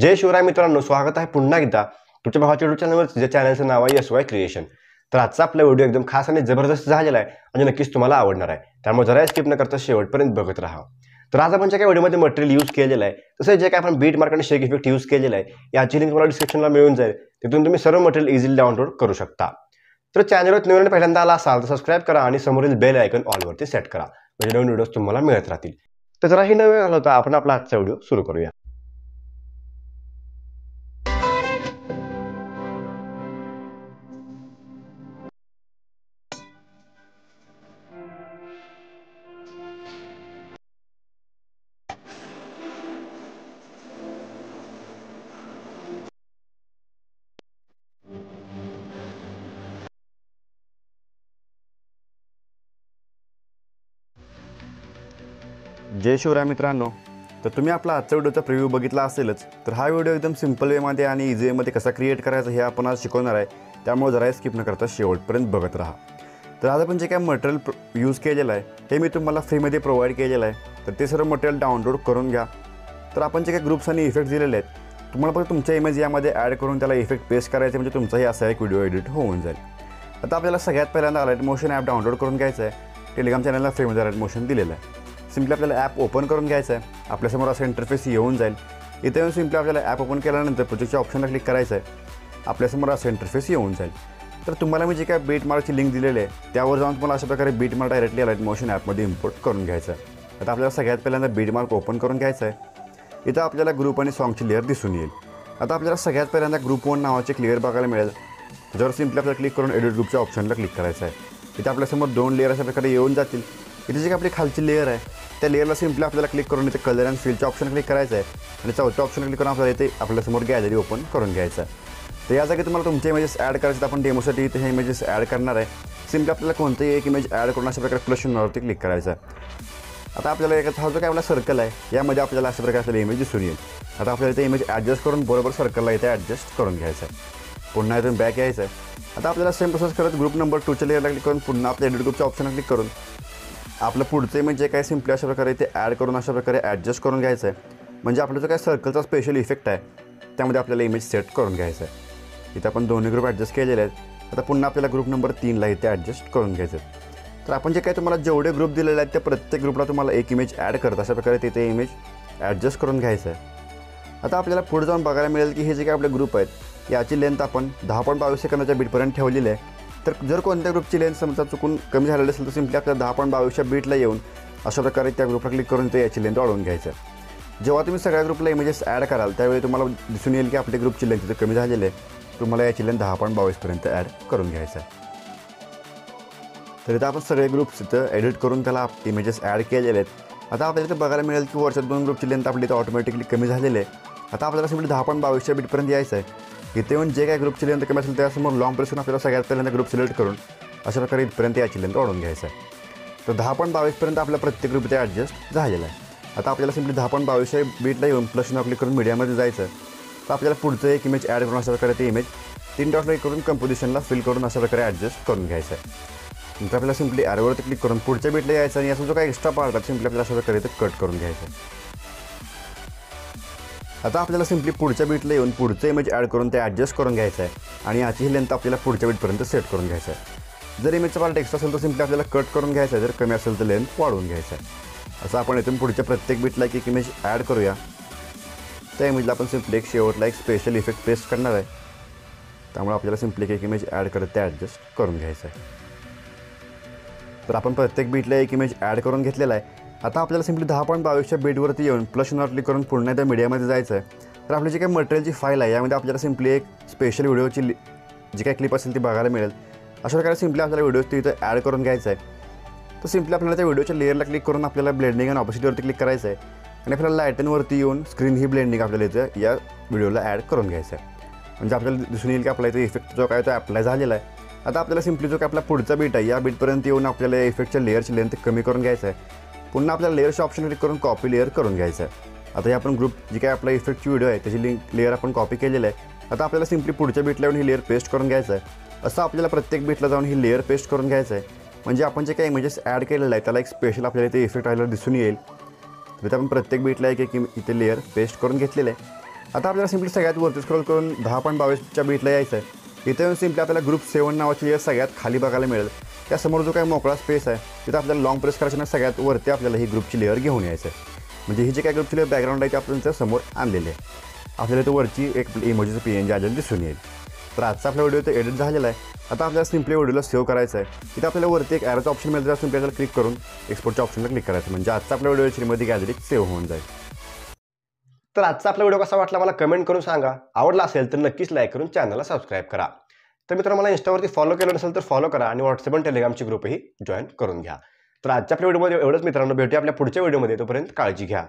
जय शिवराय मित्रांनो, स्वागत आहे पुन्हा एकदा तुमच्या भावाच्या यूट्यूब चॅनलवर. जे चॅनलचं नाव आहे SY क्रिएशन. तर आजचा आपला व्हिडिओ एकदम खास आणि जबरदस्त झालेला आहे आणि नक्कीच तुम्हाला आवडणार आहे. त्यामुळे जरा स्किप न करता शेवटपर्यंत बघत राहा. तर आज आपण जे काही व्हिडिओमध्ये मटेरियल यूज केलेलं आहे, तसं जे काही आपण बीट मार्क आणि शेक इफेक्ट यूज केलेला आहे, याची लिंक तुम्हाला डिस्क्रिप्शनला मिळून जाईल. तिथून तुम्ही सर्व मटेरियल इझिली डाउनलोड करू शकता. तर चॅनलवर नवीन पहिल्यांदा आला असाल तर सबस्क्राईब करा आणि समोरील बेल आयकॉन ऑलवरती सेट करा, म्हणजे नवीन व्हिडिओज तुम्हाला मिळत राहतील. तर जरा ही नवीन आला होता, आपण आपला आजचा व्हिडिओ सुरू करूया. जय शिवराय मित्रांनो. तर तुम्ही आपला आजचा व्हिडिओचा प्रिव्ह्यू बघितला असेलच. तर हा व्हिडिओ एकदम सिंपल वेमध्ये आणि इझी वेमध्ये कसा क्रिएट करायचा हे आपण आज शिकवणार आहे. त्यामुळे जरा स्किप न करता शेवटपर्यंत बघत राहा. तर आज आपण जे काय मटेरियल यूज केलेलं आहे हे मी तुम्हाला फ्रीमध्ये प्रोव्हाइड केलेलं आहे. तर ते सर्व मटेरियल डाउनलोड करून घ्या. तर आपण जे काही ग्रुप्स आणि इफेक्ट दिलेले आहेत तुम्हाला फक्त तुमच्या इमेज यामध्ये ॲड करून त्याला इफेक्ट पेस्ट करायचे, म्हणजे तुमचाही असा एक व्हिडिओ एडिट होऊन जाईल. आता आपल्याला सगळ्यात पहिल्यांदा लाईट मोशन ॲप डाउनलोड करून घ्यायचं आहे. टेलिग्राम चॅनलला फ्रीमध्ये लाईट मोशन दिलेलं आहे. सिम्पली आपल्याला ॲप ओपन करून घ्यायचं आहे. आपल्यासमोर असं इंटरफेस येऊन जाईल. इथे येऊन सिम्पली आपल्याला ॲप ओपन केल्यानंतर प्रोजेक्टच्या ऑप्शनला क्लिक करायचं आहे. आपल्यासमोर असं इंटरफेस येऊन जाईल. तर तुम्हाला मी जे काय बीट मार्कची लिंक दिलेली आहे त्यावर जाऊन तुम्हाला अशा प्रकारे beat mark directly light motion ॲपमध्ये इम्पोर्ट करून घ्यायचं आहे. आता आपल्याला सगळ्यात पहिल्यांदा बीट मार्क ओपन करून घ्यायचं आहे. इथं आपल्याला ग्रुप आणि सॉंगची लेअर दिसून येईल. आता आपल्याला सगळ्यात पहिल्यांदा ग्रुप 1 नावाचे क्लिअर बघायला मिळेल. त्याच्यावर सिम्पली आपल्याला क्लिक करून एडिट ग्रुपच्या ऑप्शनला क्लिक करायचं आहे. इथे आपल्यासमोर 2 लेअर अशा प्रकारे येऊन जातील. इथे जी काही आपली खालची लेअर आहे त्या लेअरला सिम्पली आपल्याला क्लिक करून इथे कलर अँड फिलच्या ऑप्शन क्लिक करायचं आहे आणि चौथ्या ऑप्शन क्लिक करून आपल्याला इथे आपल्यासमोर गॅलरी ओपन करून घ्यायचं आहे. तर या जागी तुम्हाला तुमचे इमेजेस ॲड करायचे. आपण डेमोसाठी इथे हे इमेजेस ॲड करणार आहे. सिम्पली आपल्याला कोणतेही एक इमेज ॲड करून अशा प्रकारे प्लस चिन्हावरती क्लिक करायचं आहे. आता आपल्याला एक हा जो काय आपला सर्कल आहे यामध्ये आपल्याला अशा प्रकारे आपल्याला इमेज दिसून येईल. आता आपल्याला इथे इमेज ॲडजस्ट करून बरोबर सर्कलला इथे ॲडजस्ट करून घ्यायचं आहे. पुन्हा इथून बॅक यायचं आहे. आता आपल्याला सेम प्रोसेस करत ग्रुप नंबर 2च्या लेअरला क्लिक करून पुन्हा आपल्या एडिट ग्रुपच्या ऑप्शनला क्लिक करून आपलं पुढचं इमेज जे काय सिम्पली अशा प्रकारे इथे ॲड करून अशा प्रकारे ॲडजस्ट करून घ्यायचं आहे. म्हणजे आपलं जो काय सर्कलचा स्पेशल इफेक्ट आहे त्यामध्ये आपल्याला इमेज सेट करून घ्यायचं आहे. इथे आपण दोन्ही ग्रुप ॲडजस्ट केलेले आहेत. आता पुन्हा आपल्याला ग्रुप नंबर 3ला इथे ॲडजस्ट करून घ्यायचं आहे. तर आपण जे काही तुम्हाला जेवढे ग्रुप दिलेले आहेत त्या प्रत्येक ग्रुपला तुम्हाला एक इमेज ॲड करत अशा प्रकारे तिथे इमेज ॲडजस्ट करून घ्यायचं आहे. आता आपल्याला पुढे जाऊन बघायला मिळेल की हे जे काही आपले ग्रुप आहेत याची लेंथ आपण 10.22 सेकंदाच्या बीटपर्यंत ठेवलेली आहे. तर जर कोणत्या ग्रुपची लेंथ समजा चुकून कमी झालेली असेल तर सिम्पली आपल्याला 10.22च्या बीटला येऊन अशा प्रकारे त्या ग्रुपला क्लिक करून ते याची लेंथ वाढवून घ्यायचं आहे. जेव्हा तुम्ही सगळ्या ग्रुपला इमेजेस ॲड कराल त्यावेळी तुम्हाला दिसून येईल की आपली ग्रुपची लेंथ तिथे कमी झालेली आहे. तुम्हाला याची लेंथ 10.22पर्यंत ॲड करून घ्यायचं आहे. तर इथं आपण सगळे ग्रुप्स इथं एडिट करून त्याला इमेजेस ॲड केलेले आहेत. आता आपल्याला इथं बघायला मिळेल की वरच्या 2 ग्रुपची लेंथ आपली इथं ऑटोमॅटिकली कमी झालेली आहे. आता आपल्याला सिम्पली 10.22च्या बीटपर्यंत यायचं आहे. इथे येऊन जे काय ग्रुपची लेंथ कमी असेल त्यासमोर लॉंग प्रेस करून आपल्याला सगळ्यात पहिल्यांदा ग्रुप सिलेक्ट करून अशा प्रकारे इथपर्यंत याची लेंथ वाढवून घ्यायचं आहे. तर 10.22पर्यंत आपला प्रत्येक ग्रुप इथे ॲडजस्ट झालेला आहे. आता आपल्याला सिम्पली 10.22च्या बीटला येऊन प्लस क्लिक करून मीडियामध्ये जायचं. तर आपल्याला पुढचं एक इमेज ॲड करून अशा प्रकारे ते इमेज 3 डॉटला क्लिक करून कंपोजिशनला फिल करून अशा प्रकारे ॲडजस्ट करून घ्यायचं आहे. नंतर आपल्याला सिम्पली ॲरोवरती क्लिक करून पुढच्या बीटला यायचं आणि याचा जो काही एक्स्ट्रा पार्ट आहे सिम्पली आपल्याला अशा प्रकारे ते कट करून घ्यायचं आहे. आता आपल्याला सिम्पली पुढच्या बीटला येऊन पुढचं इमेज ॲड करून ते ॲडजस्ट करून घ्यायचं आहे आणि याची लेंथ आपल्याला पुढच्या बीटपर्यंत सेट करून घ्यायचं आहे. जर इमेजचा पार्ट एक्स्ट्रा असेल तर सिम्पली आपल्याला कट करून घ्यायचं आहे. जर कमी असेल तर लेंथ वाढवून घ्यायचं आहे. असं आपण इथून पुढच्या प्रत्येक बीटला एक इमेज ॲड करूया. त्या इमेजला आपण सिम्पली एक शेवटला एक स्पेशल इफेक्ट पेस्ट करणार आहे. त्यामुळे आपल्याला सिम्पली एक इमेज ॲड करत ते ॲडजस्ट करून घ्यायचं आहे. तर आपण प्रत्येक बीटला एक इमेज ॲड करून घेतलेला आहे. आता आपल्याला सिम्पली 10.22च्या बीटवरती येऊन प्लस क्लिक करून पुन्हा एकदा मीडियामध्ये जायचं आहे. तर आपली जी काही मटेरियलची फाईल आहे यामध्ये आपल्याला सिम्पली एक स्पेशल व्हिडिओची जी काही क्लिप असेल ती बघायला मिळेल. अशा प्रकारे सिम्पली आपल्याला व्हिडिओ तिथं ॲड करून घ्यायचं आहे. तर सिम्पली आपल्याला त्या व्हिडिओच्या लेअरला क्लिक करून आपल्याला ब्लेंडिंग आणि ऑपोसिटवरती क्लिक करायचं आहे आणि आपल्याला लायटनवरती येऊन स्क्रीन ही ब्लेंडिंग आपल्याला इथं या व्हिडिओला ॲड करून घ्यायचं आहे. म्हणजे आपल्याला दिसून येईल की आपला इथे इफेक्ट जो काय तो अप्लाय झालेला आहे. आता आपल्याला सिम्पली जो काय आपला पुढचा बीट आहे या बीटपर्यंत येऊन आपल्याला इफेक्टच्या लेअरची लेंथ कमी करून घ्यायचं आहे. पुन्हा आपल्याला लेअरच्या ऑप्शन क्लिक करून कॉपी लेअर करून घ्यायचं आहे. आता हे आपण ग्रुप जी काय आपला इफेक्टची व्हिडिओ आहे त्याची लिंक लेअर आपण कॉपी केलेलं आहे. आता आपल्याला सिम्पली पुढच्या बीटला येऊन ही लेअर पेस्ट करून घ्यायचं आहे. असं आपल्याला प्रत्येक बीटला जाऊन ही लेअर पेस्ट करून घ्यायचं आहे. म्हणजे आपण जे काही इमेजेस ॲड केलेलं आहे त्याला एक स्पेशल आपल्याला इथे इफेक्ट आलेला दिसून येईल. तर आपण प्रत्येक बीटला एक इथे लेअर पेस्ट करून घेतलेलं आहे. आता आपल्याला सिम्पली सगळ्यात वरती स्क्रॉल करून 10.22च्या बीटला यायचं आहे. इथे येऊन सिम्पली आपल्याला ग्रुप 7 नावाची लेअर सगळ्यात खाली बघायला मिळेल. त्यासमोर जो काही मोकळा स्पेस आहे तिथं आपल्याला लॉंग प्रेस करायचं, सगळ्यात वरती आपल्याला ही ग्रुपची लेअर घेऊन यायचं आहे. म्हणजे ही जी काही ग्रुपची लेअर बॅकग्राऊंड आहे ती आपल्या समोर आणलेली आहे. आपल्याला इथं वरची एक इमोजीचं PNG आलेलं दिसून येईल. तर आजचा आपला व्हिडिओ इथं एडिट झालेला आहे. आता आपल्याला सिम्पली व्हिडिओला सेव्ह करायचं आहे. तिथे आपल्याला वरती एक ॲरोचं ऑप्शन मिळतं, सिम्पली आपल्याला क्लिक करून एक्सपोर्टच्या ऑप्शनला क्लिक करायचं, म्हणजे आजचा आपला व्हिडिओ श्रीमती गॅलरीत सेव्ह होऊन जाईल. तर आजचा आपला व्हिडिओ कसा वाटला मला कमेंट करून सांगा. आवडला असेल तर नक्कीच लाईक करून चॅनलला सबस्क्राईब करा. तर मित्रांनो, मला इंस्टावरती फॉलो केलं नसेल तर फॉलो करा आणि व्हॉट्सअप आणि टेलिग्रामची ग्रुपही जॉईन करून घ्या. तर आजच्या आपल्या व्हिडिओमध्ये एवढंच मित्रांनो. भेटूया आपल्या पुढच्या व्हिडिओमध्ये. तोपर्यंत काळजी घ्या.